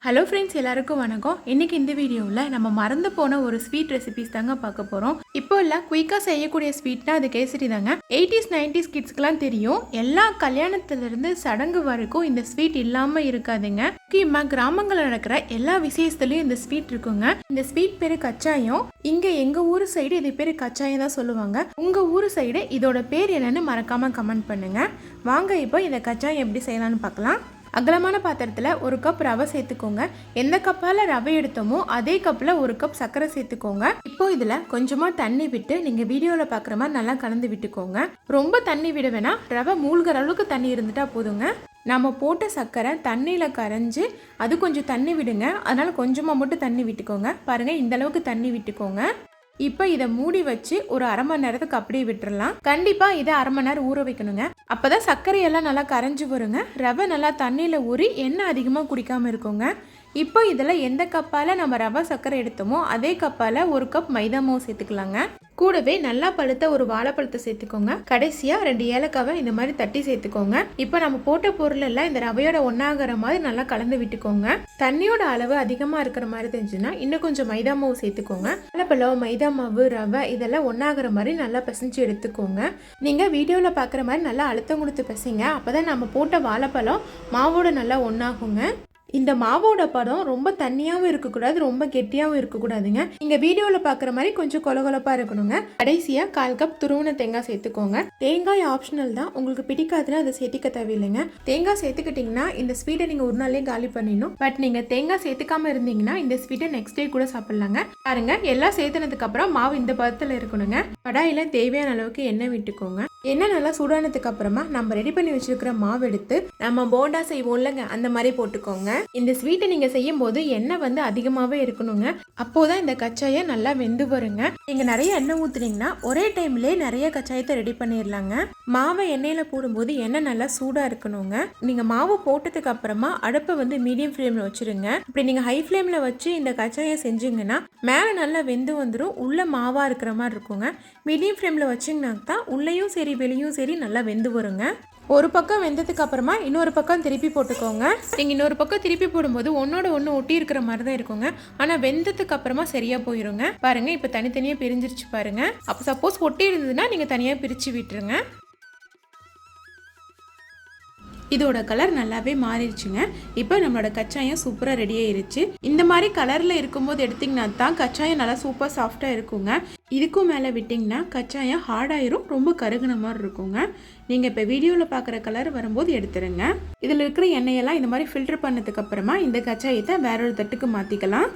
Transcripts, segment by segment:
Hello friends, எல்லாருக்கும் வணக்கம். இன்றைக்கி இந்த வீடியோவில் நம்ம மறந்து போன ஒரு ஸ்வீட் ரெசிபிஸ் தாங்க பார்க்க போகிறோம். இப்போ எல்லாம் குயிக்காக செய்யக்கூடிய ஸ்வீட்னா அது கேசரி தாங்க. 80s 90s கிட்ஸ்க்குலாம் தெரியும். எல்லா கல்யாணத்துலேருந்து சடங்கு வரைக்கும் இந்த ஸ்வீட் இல்லாமல் இருக்காதுங்க. முக்கியமாக கிராமங்களில் நடக்கிற எல்லா விசேஷத்துலையும் இந்த ஸ்வீட் இருக்குங்க. இந்த ஸ்வீட் பேர் கச்சாயம். இங்கே எங்கள் ஊர் சைடு இது பேர் கச்சாயம் தான் சொல்லுவாங்க. உங்கள் ஊர் சைடு இதோட பேர் என்னன்னு மறக்காமல் கமெண்ட் பண்ணுங்கள். வாங்க இப்போ இந்த கச்சாயம் எப்படி செய்யலான்னு பார்க்கலாம். அகலமான பாத்திரத்தில் ஒரு கப் ரவை சேர்த்துக்கோங்க. எந்த கப்பால் ரவை எடுத்தோமோ அதே கப்பில் ஒரு கப் சர்க்கரை சேர்த்துக்கோங்க. இப்போ இதில் கொஞ்சமாக தண்ணி விட்டு நீங்கள் வீடியோவில் பார்க்குற மாதிரி நல்லா கலந்து விட்டுக்கோங்க. ரொம்ப தண்ணி விட வேணாம், ரவை மூழ்கிற அளவுக்கு தண்ணி இருந்துட்டா போதுங்க. நம்ம போட்ட சர்க்கரை தண்ணியில் கரைஞ்சி அது கொஞ்சம் தண்ணி விடுங்க. அதனால் கொஞ்சமாக மட்டும் தண்ணி விட்டுக்கோங்க. பாருங்கள், இந்த அளவுக்கு தண்ணி விட்டுக்கோங்க. இப்போ இதை மூடி வச்சு ஒரு அரை மணி நேரத்துக்கு அப்படியே விட்டுறலாம். கண்டிப்பாக இதை அரை மணி நேரம் ஊற வைக்கணுங்க. அப்போதான் சர்க்கரையெல்லாம் நல்லா கரைஞ்சி வருங்க. ரவை நல்லா தண்ணியில் ஊறி எண்ணெய் அதிகமாக குடிக்காமல் இருக்குங்க. இப்போ இதில் எந்த கப்பால் நம்ம ரவை சர்க்கரை எடுத்தோமோ அதே கப்பால் ஒரு கப் மைதா மாவு சேர்த்துக்கலாங்க. கூடவே நல்லா பழுத்த ஒரு வாழைப்பழத்தை சேர்த்துக்கோங்க. கடைசியாக 2 ஏலக்காவை இந்த மாதிரி தட்டி சேர்த்துக்கோங்க. இப்போ நம்ம போட்ட பொருள் எல்லாம் இந்த ரவையோட ஒன்றாகிற மாதிரி நல்லா கலந்து விட்டுக்கோங்க. தண்ணியோட அளவு அதிகமாக இருக்கிற மாதிரி தெரிஞ்சுன்னா இன்னும் கொஞ்சம் மைதா மாவு சேர்த்துக்கோங்க. வாழைப்பழம், மைதா மாவு, ரவை இதெல்லாம் ஒன்றாகிற மாதிரி நல்லா பிசைஞ்சு எடுத்துக்கோங்க. நீங்கள் வீடியோவில் பார்க்குற மாதிரி நல்லா அழுத்தம் கொடுத்து பிசைங்க. அப்போ தான் நம்ம போட்ட வாழைப்பழம் மாவோட நல்லா ஒன்றாகுங்க. இந்த மாவோட படம் ரொம்ப தண்ணியாகவும் இருக்கக்கூடாது, ரொம்ப கெட்டியாகவும் இருக்கக்கூடாதுங்க. நீங்கள் வீடியோவில் பார்க்குற மாதிரி கொஞ்சம் கொலகொலப்பாக இருக்கணுங்க. கடைசியாக 1/4 கப் துருவின தேங்காய் சேர்த்துக்கோங்க. தேங்காய் ஆப்ஷனல் தான், உங்களுக்கு பிடிக்காதுன்னா அதை சேர்த்திக்க தேவையில்லைங்க. தேங்காய் சேர்த்துக்கிட்டிங்கன்னா இந்த ஸ்வீட்டை நீங்கள் ஒரு நாளே காலி பண்ணிடணும். பட் நீங்கள் தேங்காய் சேர்த்துக்காம இருந்தீங்கன்னா இந்த ஸ்வீட்டை நெக்ஸ்ட் டே கூட சாப்பிட்லாங்க. பாருங்க, எல்லாம் சேர்த்துனதுக்கு அப்புறம் மாவு இந்த பதத்தில் இருக்கணுங்க. கடாயில் தேவையான அளவுக்கு எண்ணெய் விட்டுக்கோங்க. எண்ணெய் நல்லா சூடானதுக்கு அப்புறமா நம்ம ரெடி பண்ணி வச்சிருக்கிற மாவு எடுத்து நம்ம போண்டா செய்வோம் இல்லைங்க, அந்த மாதிரி போட்டுக்கோங்க. இந்த ஸ்வீட்டை நீங்க செய்யும் போது எண்ணெய் அதிகமாகவே இருக்கணுங்க. அப்போதான் இந்த கச்சாயம் நல்லா வெந்து வருங்க. நீங்க நிறைய எண்ணெய் ஊத்துனீங்கன்னா ஒரே டைம்லேயே நிறைய கச்சாயத்தை ரெடி பண்ணிடலாங்க. மாவை எண்ணெயில போடும்போது எண்ணெய் நல்லா சூடா இருக்கணுங்க. நீங்க மாவு போட்டதுக்கு அப்புறமா அடுப்பை மீடியம் ஃப்ளேம்ல வச்சிருங்க. இப்படி நீங்க ஹை ஃப்ளேம்ல வச்சு இந்த கச்சாயம் செஞ்சீங்கன்னா மேலே நல்லா வெந்து வந்துடும், உள்ள மாவா இருக்கிற மாதிரி இருக்குங்க. மீடியம் ஃப்ளேம்ல வச்சிங்கன்னா தான் உள்ளேயும் சரி வெளியும் சரி நல்லா வெந்து வருங்க. ஒரு பக்கம் வெந்ததுக்கு அப்புறமா இன்னொரு பக்கம் திருப்பி போட்டுக்கோங்க. நீங்கள் இன்னொரு பக்கம் திருப்பி போடும்போது ஒன்னோட ஒன்று ஒட்டி இருக்கிற மாதிரி தான் இருக்குங்க. ஆனால் வெந்ததுக்கு அப்புறமா சரியாக போயிருங்க. பாருங்கள், இப்போ தனித்தனியாக பிரிஞ்சிருச்சு பாருங்க. அப்போ சப்போஸ் ஒட்டி இருந்ததுன்னா நீங்கள் தனியாக பிரித்து விட்டுருங்க. இதோட கலர் நல்லாவே மாறிடுச்சுங்க. இப்போ நம்மளோட கச்சாயம் சூப்பராக ரெடி ஆயிருச்சு. இந்த மாதிரி கலரில் இருக்கும்போது எடுத்திங்கன்னா தான் கச்சாயம் நல்லா சூப்பர் சாஃப்டாக இருக்குங்க. இதுக்கும் மேலே விட்டிங்கன்னா கச்சாயம் ஹார்டாயிரும், ரொம்ப கருகுன மாதிரி இருக்குங்க. நீங்கள் இப்போ வீடியோவில் பார்க்குற கலர் வரும்போது எடுத்துருங்க. இதில் இருக்கிற எண்ணெயெல்லாம் இந்த மாதிரி ஃபில்டர் பண்ணதுக்கு அப்புறமா இந்த கச்சாயத்தை வேற ஒரு தட்டுக்கு மாற்றிக்கலாம்.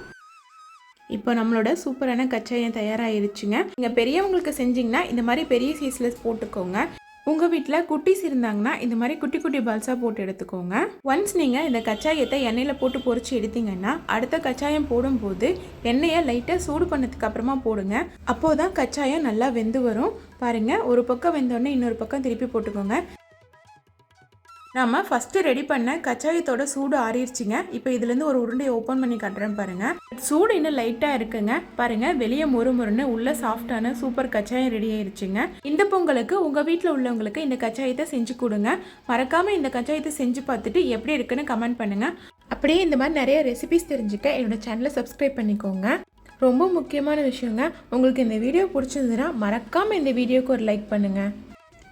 இப்போ நம்மளோட சூப்பரான கச்சாயம் தயாராகிருச்சுங்க. நீங்கள் பெரியவங்களுக்கு செஞ்சிங்கன்னா இந்த மாதிரி பெரிய சைஸில் போட்டுக்கோங்க. உங்கள் வீட்டில் குட்டீஸ் இருந்தாங்கன்னா இந்த மாதிரி குட்டி குட்டி பால்ஸாக போட்டு எடுத்துக்கோங்க. ஒன்ஸ் நீங்கள் இந்த கச்சாயத்தை எண்ணெயில் போட்டு பொரிச்சு எடுத்தீங்கன்னா அடுத்த கச்சாயம் போடும்போது எண்ணெயை லைட்டாக சூடு பண்ணதுக்கு அப்புறமா போடுங்க. அப்போதான் கச்சாயம் நல்லா வெந்து வரும். பாருங்கள், ஒரு பக்கம் வெந்தோடனே இன்னொரு பக்கம் திருப்பி போட்டுக்கோங்க. நம்ம ஃபஸ்ட்டு ரெடி பண்ண கச்சாயத்தோட சூடு ஆறிடுச்சுங்க. இப்போ இதுலேருந்து ஒரு உருண்டையை ஓப்பன் பண்ணி காட்டுறேன் பாருங்கள். சூடு இன்னும் லைட்டாக இருக்குங்க. பாருங்கள், வெளியே மொறுமொறுன்னு உள்ள சாஃப்டான சூப்பர் கச்சாயம் ரெடி ஆயிடுச்சுங்க. இந்த பொங்கலுக்கு உங்கள் வீட்டில் உள்ளவங்களுக்கு இந்த கச்சாயத்தை செஞ்சு கொடுங்க. மறக்காமல் இந்த கச்சாயத்தை செஞ்சு பார்த்துட்டு எப்படி இருக்குன்னு கமெண்ட் பண்ணுங்கள். அப்படியே இந்த மாதிரி நிறைய ரெசிபிஸ் தெரிஞ்சுக்க என்னோட சேனலை சப்ஸ்கிரைப் பண்ணிக்கோங்க. ரொம்ப முக்கியமான விஷயங்க, உங்களுக்கு இந்த வீடியோ பிடிச்சிருந்ததுன்னா மறக்காமல் இந்த வீடியோக்கு ஒரு லைக் பண்ணுங்கள்.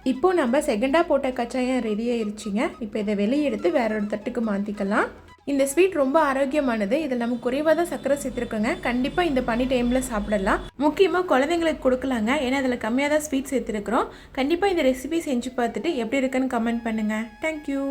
இப்போ நம்ம செகண்டாக போட்ட கச்சாயம் ரெடி ஆயிடுச்சுங்க. இப்போ இதை வெளியே எடுத்து வேற ஒரு தட்டுக்கு மாற்றிக்கலாம். இந்த ஸ்வீட் ரொம்ப ஆரோக்கியமானது. இதில் நம்ம குறைவாக தான் சர்க்கரை சேர்த்துருக்கோங்க. கண்டிப்பாக இந்த பனி டைமில் சாப்பிடலாம். முக்கியமாக குழந்தைங்களுக்கு கொடுக்கலாங்க, ஏன்னா அதில் கம்மியாக தான் ஸ்வீட் சேர்த்துருக்குறோம். கண்டிப்பாக இந்த ரெசிபி செஞ்சு பார்த்துட்டு எப்படி இருக்குன்னு கமெண்ட் பண்ணுங்கள். தேங்க்யூ.